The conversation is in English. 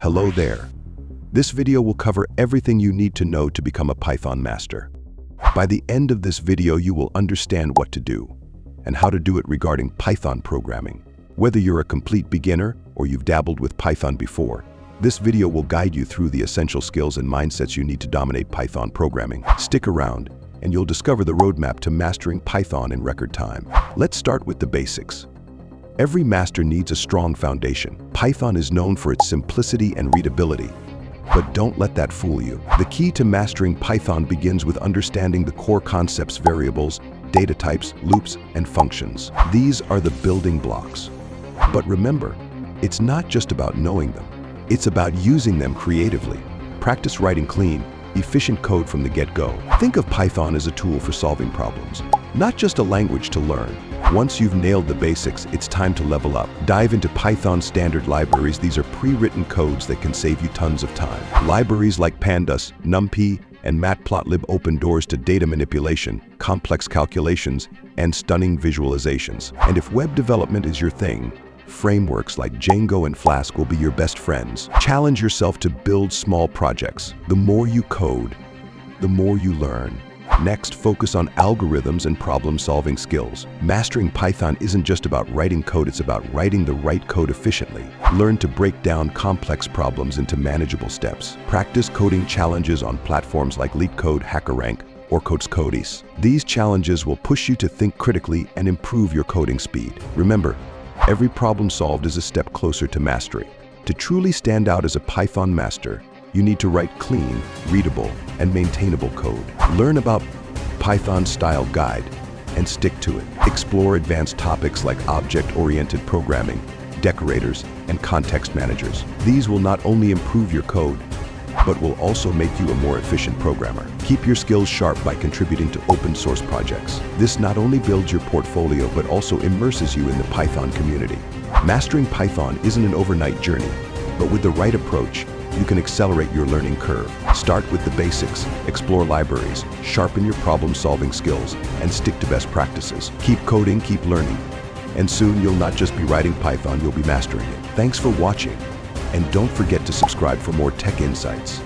Hello there. This video will cover everything you need to know to become a Python master. By the end of this video, you will understand what to do and how to do it regarding Python programming. Whether you're a complete beginner or you've dabbled with Python before, this video will guide you through the essential skills and mindsets you need to dominate Python programming. Stick around and you'll discover the roadmap to mastering Python in record time. Let's start with the basics. Every master needs a strong foundation. Python is known for its simplicity and readability, but don't let that fool you. The key to mastering Python begins with understanding the core concepts: variables, data types, loops, and functions. These are the building blocks. But remember, it's not just about knowing them. It's about using them creatively. Practice writing clean, efficient code from the get-go. Think of Python as a tool for solving problems, not just a language to learn. Once you've nailed the basics, it's time to level up. Dive into Python standard libraries. These are pre-written codes that can save you tons of time. Libraries like Pandas, NumPy, and Matplotlib open doors to data manipulation, complex calculations, and stunning visualizations. And if web development is your thing, frameworks like Django and Flask will be your best friends. Challenge yourself to build small projects. The more you code, the more you learn. Next, focus on algorithms and problem-solving skills. Mastering Python isn't just about writing code, it's about writing the right code efficiently. Learn to break down complex problems into manageable steps. Practice coding challenges on platforms like LeetCode, HackerRank, or Codis. These challenges will push you to think critically and improve your coding speed. Remember, every problem solved is a step closer to mastery. To truly stand out as a Python master, you need to write clean, readable, and maintainable code. Learn about Python's style guide and stick to it. Explore advanced topics like object-oriented programming, decorators, and context managers. These will not only improve your code, but will also make you a more efficient programmer. Keep your skills sharp by contributing to open source projects. This not only builds your portfolio, but also immerses you in the Python community. Mastering Python isn't an overnight journey, but with the right approach, you can accelerate your learning curve. Start with the basics, explore libraries, sharpen your problem-solving skills, and stick to best practices. Keep coding, keep learning, and soon you'll not just be writing Python, you'll be mastering it. Thanks for watching, and don't forget to subscribe for more tech insights.